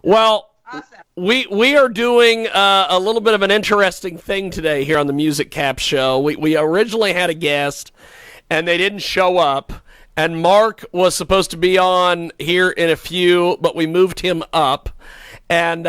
Well, Awesome. we are doing a little bit of an interesting thing today here on the Music Cap Show. We originally had a guest, and they didn't show up. And Mark was supposed to be on here in a few, but we moved him up. And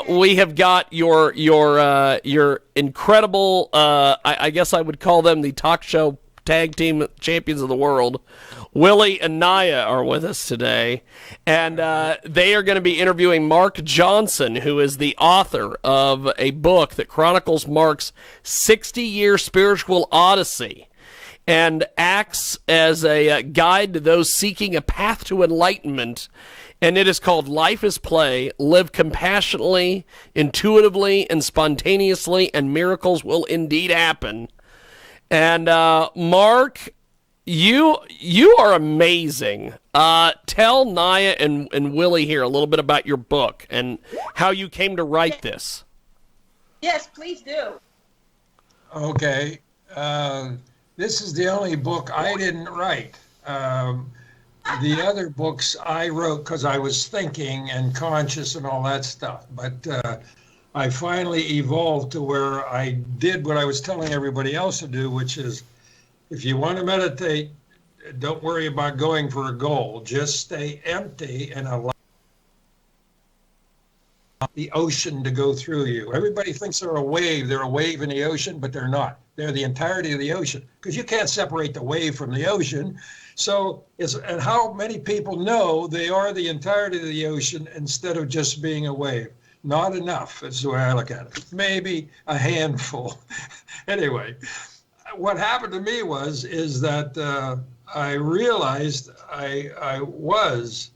we have got your incredible, I guess I would call them the talk show tag team champions of the world. Willie and Naya are with us today, and they are going to be interviewing Mark Johnson, who is the author of a book that chronicles Mark's 60-year spiritual odyssey and acts as a guide to those seeking a path to enlightenment. And it is called Life is Play, Live Compassionately, Intuitively, and Spontaneously, and Miracles Will Indeed Happen. And Mark, you are amazing. Tell Naya and Willie here a little bit about your book and how you came to write this. Yes, please do. Okay. This is the only book I didn't write. The other books I wrote because I was thinking and conscious and all that stuff. But I finally evolved to where I did what I was telling everybody else to do, which is if you want to meditate, don't worry about going for a goal. Just stay empty and allow the ocean to go through you. Everybody thinks they're a wave. They're a wave in the ocean, but they're not. They're the entirety of the ocean because you can't separate the wave from the ocean. So, and how many people know they are the entirety of the ocean instead of just being a wave? Not enough, is the way I look at it. Maybe a handful. Anyway, what happened to me is that I realized I was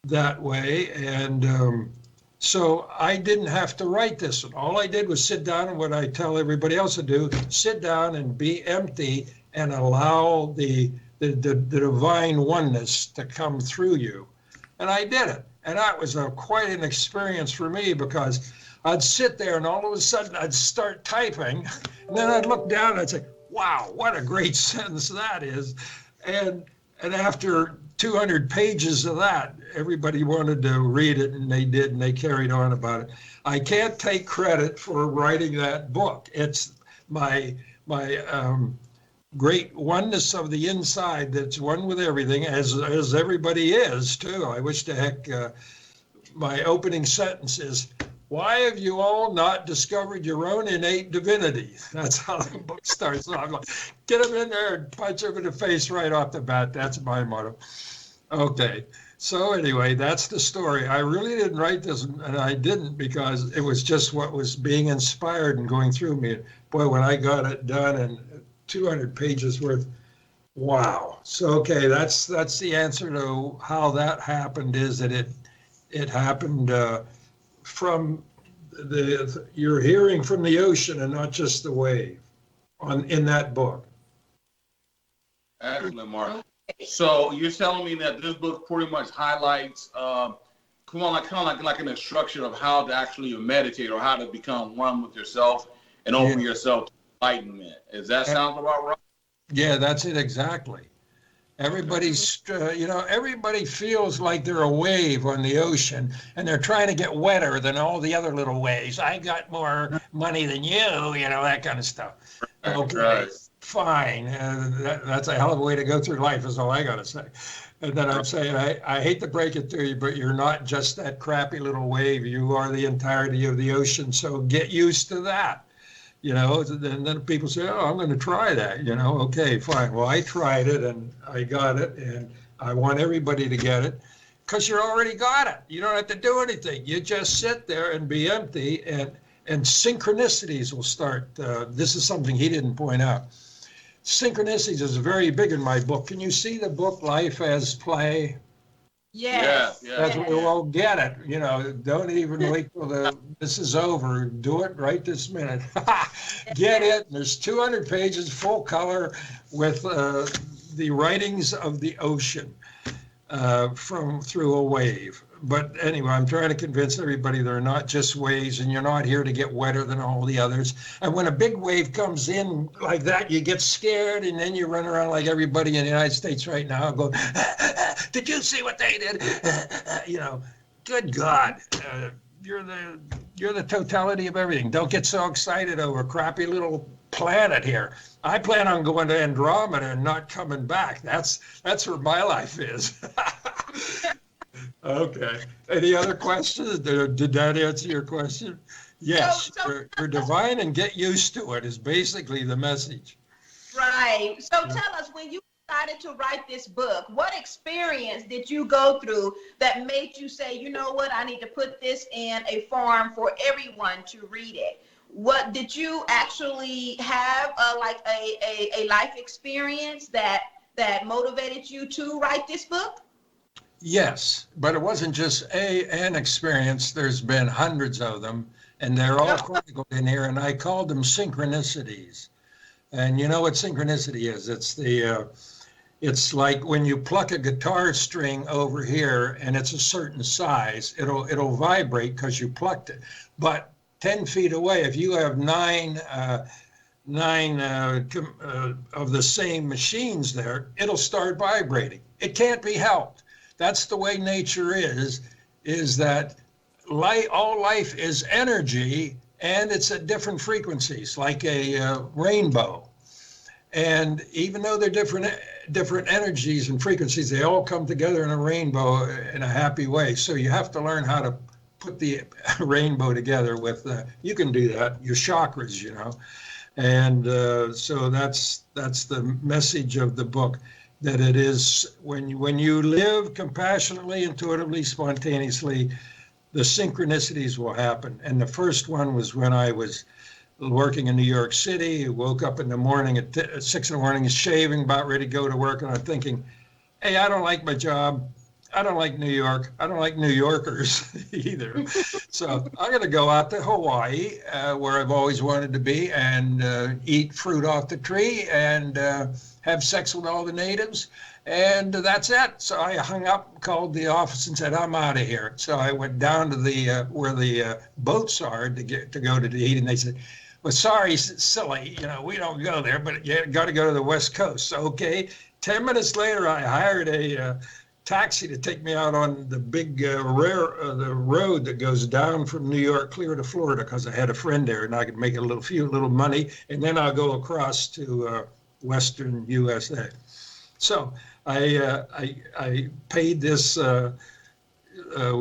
that way, and so I didn't have to write this one. All I did was sit down, and what I tell everybody else to do, sit down and be empty and allow the divine oneness to come through you. And I did it. And that was quite an experience for me because I'd sit there and all of a sudden I'd start typing, and then I'd look down and I'd say, wow, what a great sentence that is. And after 200 pages of that, everybody wanted to read it, and they did, and they carried on about it. I can't take credit for writing that book. It's my great oneness of the inside that's one with everything, as everybody is too. I wish to heck my opening sentence is, why have you all not discovered your own innate divinity? That's how the book starts off. Like, get them in there and punch them in the face right off the bat. That's my motto. Okay, so anyway, that's the story. I really didn't write this, and I didn't because it was just what was being inspired and going through me. Boy, when I got it done and 200 pages worth, wow. So, okay, that's the answer to how that happened, is that it happened from you're hearing from the ocean and not just the wave in that book. Excellent, Mark. So you're telling me that this book pretty much highlights kind of like an instruction of how to actually meditate or how to become one with yourself and open yourself to enlightenment. Does that sound about right? Yeah, that's it exactly. Everybody's, everybody feels like they're a wave on the ocean, and they're trying to get wetter than all the other little waves. I got more money than you, that kind of stuff. Okay, right. Fine. That's a hell of a way to go through life, is all I got to say. And then I'm saying, I hate to break it to you, but you're not just that crappy little wave. You are the entirety of the ocean, so get used to that. And then people say, oh, I'm going to try that, okay, fine. Well, I tried it and I got it, and I want everybody to get it because you already got it. You don't have to do anything. You just sit there and be empty, and synchronicities will start. This is something he didn't point out. Synchronicities is very big in my book. Can you see the book Life as Play? Yes. Yeah. That's what we'll get it. Don't even wait till this is over. Do it right this minute. Get it. There's 200 pages, full color, with the writings of the ocean through a wave. But anyway, I'm trying to convince everybody they're not just waves, and you're not here to get wetter than all the others. And when a big wave comes in like that, you get scared, and then you run around like everybody in the United States right now, going, did you see what they did? Good God. you're the totality of everything. Don't get so excited over a crappy little planet here. I plan on going to Andromeda and not coming back. That's where my life is. Okay. Any other questions? Did that answer your question? Yes. You're divine and get used to it is basically the message. Right. So tell us, when you decided to write this book, what experience did you go through that made you say, you know what, I need to put this in a form for everyone to read it? What did you actually have, like a life experience that motivated you to write this book? Yes, but it wasn't just an experience. There's been hundreds of them, and they're all chronicled in here, and I called them synchronicities. And you know what synchronicity is? It's like when you pluck a guitar string over here and it's a certain size, it'll vibrate because you plucked it. But 10 feet away, if you have nine of the same machines there, it'll start vibrating. It can't be helped. That's the way nature is that all life is energy, and it's at different frequencies, like a rainbow. And even though they're different energies and frequencies, they all come together in a rainbow in a happy way. So you have to learn how to put the rainbow together with, you can do that, your chakras, you know. And so that's the message of the book, that it is when you live compassionately, intuitively, spontaneously, the synchronicities will happen. And the first one was when I was working in New York City. I woke up in the morning at 6 in the morning, shaving, about ready to go to work, and I'm thinking, hey, I don't like my job. I don't like New York. I don't like New Yorkers either. So I'm going to go out to Hawaii, where I've always wanted to be, and eat fruit off the tree and have sex with all the natives. And that's it. So I hung up, called the office and said, I'm out of here. So I went down to the where the boats are to go to Tahiti, and they said, well, sorry, silly, we don't go there, but you got to go to the West Coast. So, okay. 10 minutes later, I hired a taxi to take me out on the big the road that goes down from New York clear to Florida, because I had a friend there and I could make a few little money, and then I'll go across to Western USA. So I paid this, what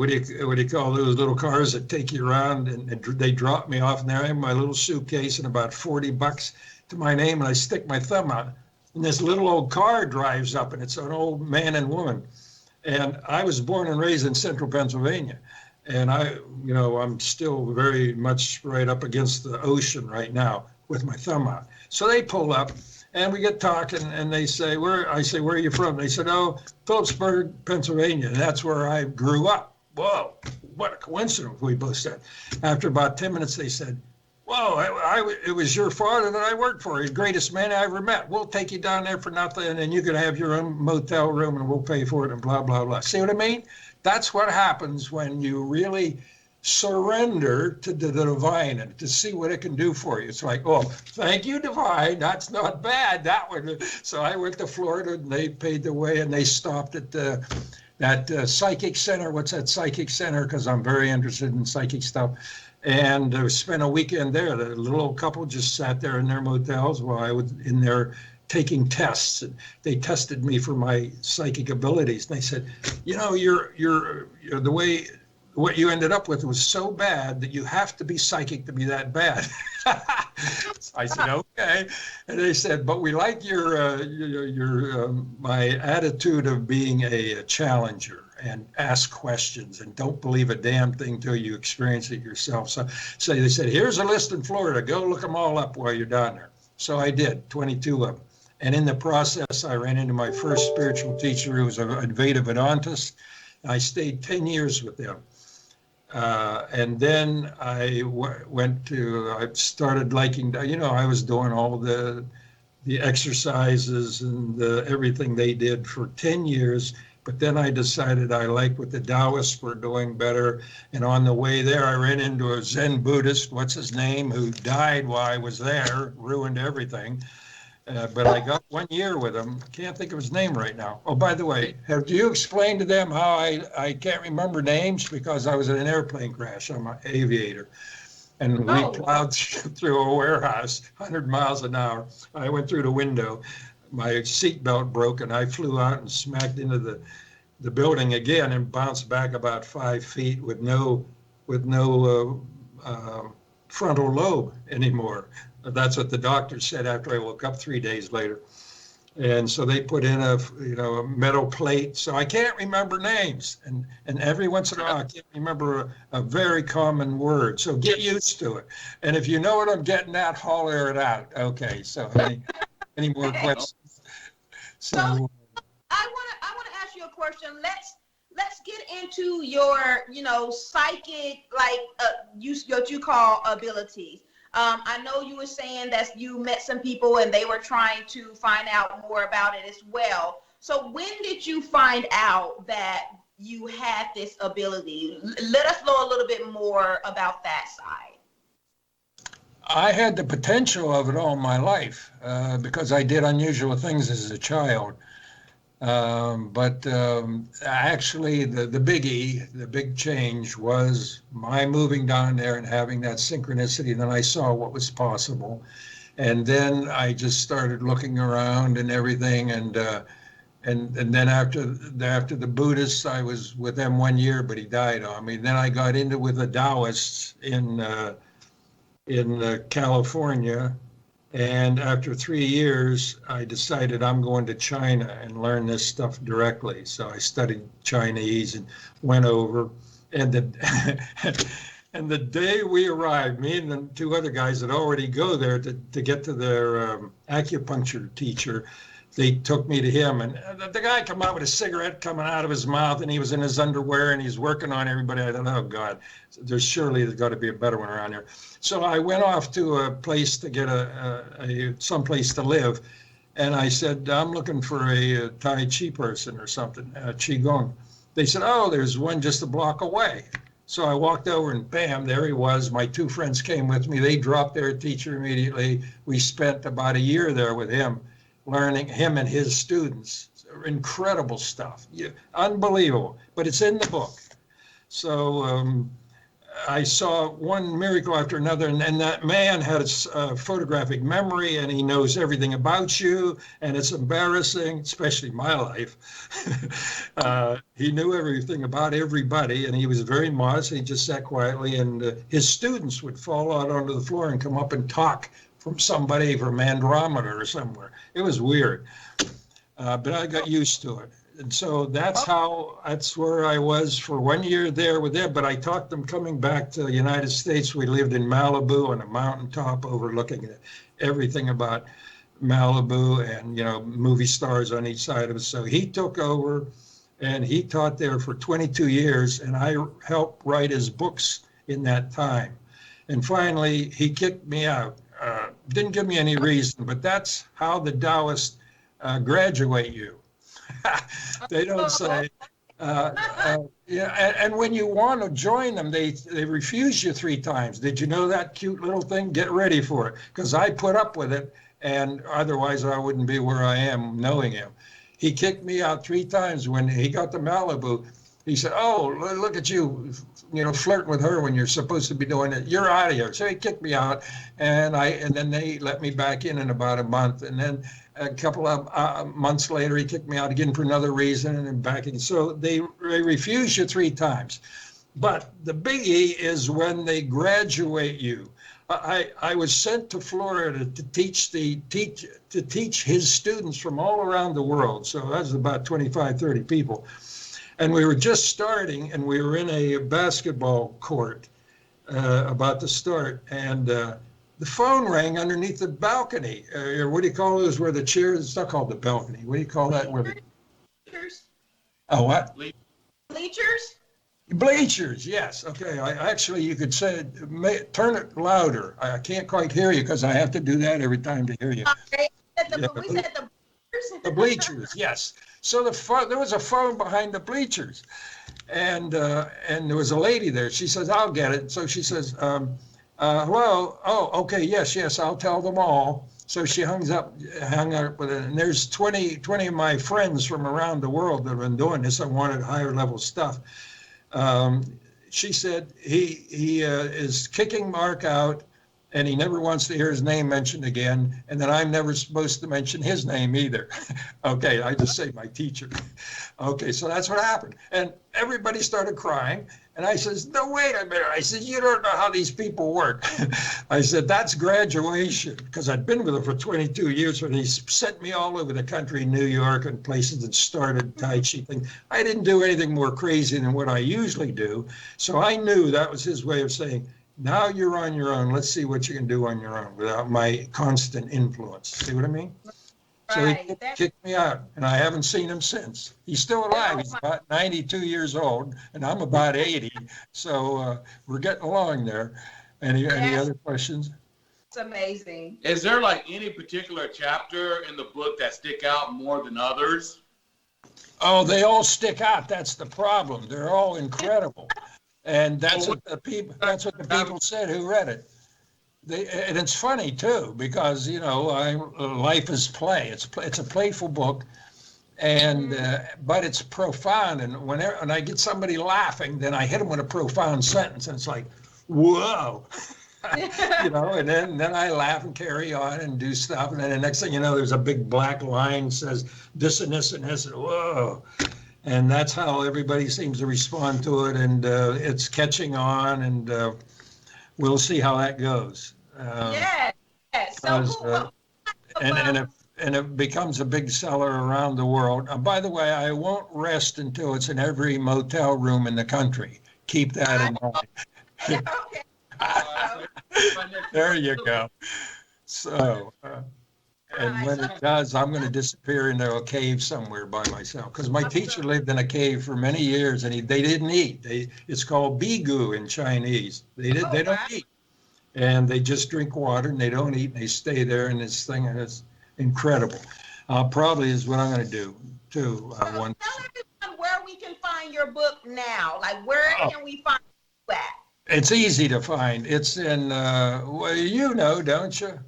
do you call those little cars that take you around, and they drop me off, and there I have my little suitcase and about $40 to my name, and I stick my thumb out, and this little old car drives up, and it's an old man and woman. And I was born and raised in central Pennsylvania, and I'm still very much right up against the ocean right now with my thumb out. So they pull up, and we get talking, and they say, I say, where are you from? They said, oh, Phillipsburg, Pennsylvania. And that's where I grew up. Whoa, what a coincidence, we both said. After about 10 minutes, they said, whoa, it was your father that I worked for. He's the greatest man I ever met. We'll take you down there for nothing, and you can have your own motel room, and we'll pay for it, and blah, blah, blah. See what I mean? That's what happens when you really surrender to the divine and to see what it can do for you. It's like, oh, thank you, divine. That's not bad, that one. So I went to Florida, and they paid the way, and they stopped at that psychic center. What's that psychic center? Because I'm very interested in psychic stuff. And spent a weekend there. The little old couple just sat there in their motels while I was in there taking tests. And they tested me for my psychic abilities. And they said, you're the way what you ended up with was so bad that you have to be psychic to be that bad. I said, okay. And they said, but we like your my attitude of being a challenger and ask questions and don't believe a damn thing till you experience it yourself. So they said, here's a list in Florida. Go look them all up while you're down there. So I did, 22 of them. And in the process, I ran into my first spiritual teacher, who was an Advaita Vedantist. I stayed 10 years with them. And then I I started liking, I was doing all the exercises and everything they did for 10 years. But then I decided I liked what the Taoists were doing better. And on the way there, I ran into a Zen Buddhist, what's his name, who died while I was there, ruined everything. But I got 1 year with him. I can't think of his name right now. Oh, by the way, have you explained to them how I can't remember names because I was in an airplane crash? I'm an aviator. And we plowed through a warehouse, 100 miles an hour. I went through the window. My seatbelt broke, and I flew out and smacked into the building again and bounced back about 5 feet with no frontal lobe anymore. That's what the doctor said after I woke up 3 days later. And so they put in a metal plate. So I can't remember names. And every once in a while I can't remember a very common word. So get used to it. And if you know what I'm getting at, holler it out. Okay. So any more questions? So I want to ask you a question. Let's get into your psychic what you call abilities. I know you were saying that you met some people and they were trying to find out more about it as well. So when did you find out that you had this ability? Let us know a little bit more about that side. I had the potential of it all my life because I did unusual things as a child. But actually, the big change was my moving down there and having that synchronicity. Then I saw what was possible. And then I just started looking around and everything. And then after the Buddhists, I was with them 1 year, but he died on me. Then I got into with the Taoists in California. And after 3 years, I decided I'm going to China and learn this stuff directly. So I studied Chinese and went over. And the day we arrived, me and the two other guys that already go there to get to their acupuncture teacher, they took me to him. And the guy come out with a cigarette coming out of his mouth, and he was in his underwear, and he's working on everybody. I thought, oh, God, there's got to be a better one around here. So I went off to a place to get someplace to live, and I said, I'm looking for a Tai Chi person or something, Qigong. They said, oh, there's one just a block away. So I walked over, and bam, there he was. My two friends came with me. They dropped their teacher immediately. We spent about a year there with him, learning, him and his students. Incredible stuff. Yeah, unbelievable. But it's in the book. So I saw one miracle after another, and that man had a photographic memory, and he knows everything about you, and it's embarrassing, especially my life. He knew everything about everybody, and he was very modest. He just sat quietly, and his students would fall out onto the floor and come up and talk from somebody from Andromeda or somewhere. It was weird, but I got used to it. And so that's where I was for 1 year there with them. But I taught them coming back to the United States. We lived in Malibu on a mountaintop overlooking everything about Malibu and, movie stars on each side of us. So he took over and he taught there for 22 years. And I helped write his books in that time. And finally, he kicked me out. Didn't give me any reason, but that's how the Taoists graduate you. They don't say, and when you want to join them, they refuse you 3 times. Did you know that cute little thing? Get ready for it, because I put up with it, and otherwise I wouldn't be where I am knowing him. He kicked me out 3 times when he got to Malibu. He said, oh, look at you, flirting with her when you're supposed to be doing it. You're out of here. So he kicked me out, and then they let me back in about a month. And then a couple of months later, he kicked me out again for another reason, and then back in. So they refuse you 3 times. But the biggie is when they graduate you. I was sent to Florida to teach his students from all around the world. So that was about 25, 30 people. And we were just starting, and we were in a basketball court about to start, and the phone rang underneath the balcony. Or what do you call those where the chairs? It's not called the balcony. What do you call that? Bleachers. Oh, what? Bleachers? Bleachers, yes. Okay. You could say, turn it louder. I can't quite hear you because I have to do that every time to hear you. Okay. We said the bleachers. The bleachers, yes. So there was a phone behind the bleachers, and there was a lady there. She says, I'll get it. So she says, hello. Oh, okay, yes, I'll tell them all. So she hung up with it. And there's 20 of my friends from around the world that have been doing this. I wanted higher level stuff. She said he is kicking Mark out, and he never wants to hear his name mentioned again, and that I'm never supposed to mention his name either. Okay, I just say my teacher. Okay, so that's what happened. And everybody started crying, and I says, no, wait a minute. I said, you don't know how these people work. I said, that's graduation, because I'd been with him for 22 years when he sent me all over the country, New York, and places that started Tai Chi thing. I didn't do anything more crazy than what I usually do, so I knew that was his way of saying, now you're on your own. Let's see what you can do on your own without my constant influence. See what I mean? So he kicked me out, and I haven't seen him since. He's still alive. He's about 92 years old, and I'm about 80. So we're getting along there. Any other questions? It's amazing. Is there like any particular chapter in the book that stick out more than others? Oh, they all stick out. That's the problem. They're all incredible. And that's what the people said who read it. And it's funny too, because life is play. It's a playful book, and but it's profound. And when I get somebody laughing, then I hit them with a profound sentence, and it's like, whoa, And then I laugh and carry on and do stuff, and then the next thing you know, there's a big black line that says this and this and this, and whoa. And that's how everybody seems to respond to it, and it's catching on, and we'll see how that goes. Yes. So and it becomes a big seller around the world. By the way, I won't rest until it's in every motel room in the country. Keep that in mind. Okay. There you go. So. And when it does, I'm going to disappear into a cave somewhere by myself. Because my teacher lived in a cave for many years, and they didn't eat. It's called bigu in Chinese. They don't eat, and they just drink water, and they don't eat, and they stay there in this thing, and it's incredible. Probably is what I'm going to do too. Tell everyone where we can find your book now. Like, where can we find you at? It's easy to find. It's in don't you?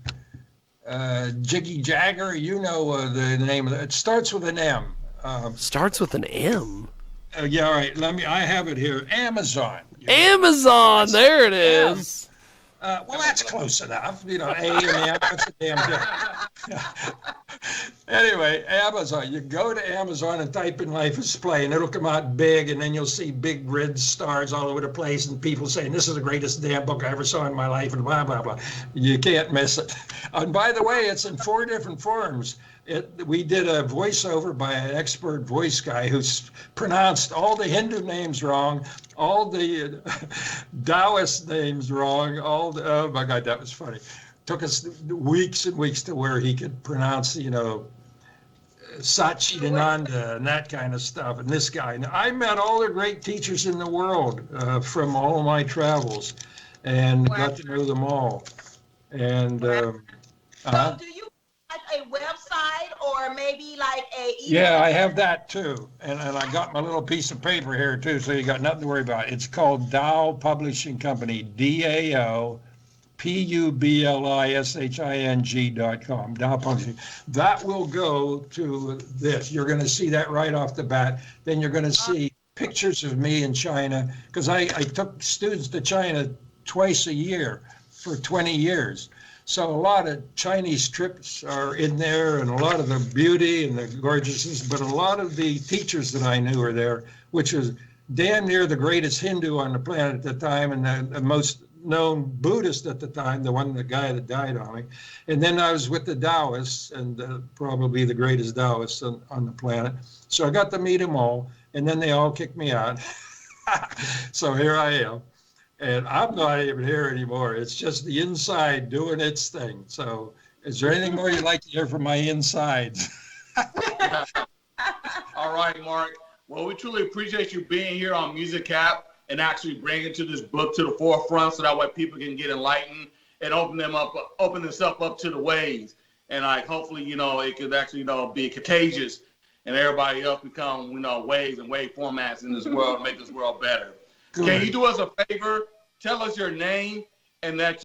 Jiggy Jagger, the name of it. It starts with an M. Starts with an M. Yeah, all right. I have it here. Amazon. Amazon. There it is. Well, that's close enough. A and M. That's a damn difference. Anyway, Amazon. You go to Amazon and type in "Life is Play," and it'll come out big, and then you'll see big red stars all over the place, and people saying, "This is the greatest damn book I ever saw in my life," and blah blah blah. You can't miss it. And by the way, it's in 4 different forms. We did a voiceover by an expert voice guy who's pronounced all the Hindu names wrong, all the Taoist names wrong, oh my God, that was funny. Took us weeks and weeks to where he could pronounce, Satchidananda and that kind of stuff. And this guy, now, I met all the great teachers in the world from all my travels, and got to know them all. And so do you have a website or maybe like a email? Yeah, I have that too. And I got my little piece of paper here too, so you got nothing to worry about. It's called Dao Publishing Company, DAO. PUBLISHING.com, Dow Publishing. That will go to this. You're going to see that right off the bat. Then you're going to see pictures of me in China, because I took students to China twice a year for 20 years. So a lot of Chinese trips are in there, and a lot of the beauty and the gorgeousness, but a lot of the teachers that I knew are there, which was damn near the greatest Hindu on the planet at the time, and the most known Buddhist at the time, the guy that died on me. And then I was with the Taoists, and probably the greatest Taoists on the planet. So I got to meet them all, and then they all kicked me out. So here I am. And I'm not even here anymore. It's just the inside doing its thing. So is there anything more you'd like to hear from my insides? All right, Mark. Well, we truly appreciate you being here on Music Cap and actually bringing this book to the forefront, so that way people can get enlightened and open themselves up to the ways. And hopefully, it could actually, be contagious, and everybody else become, waves and wave formats in this world, make this world better. Good. Can you do us a favor? Tell us your name and that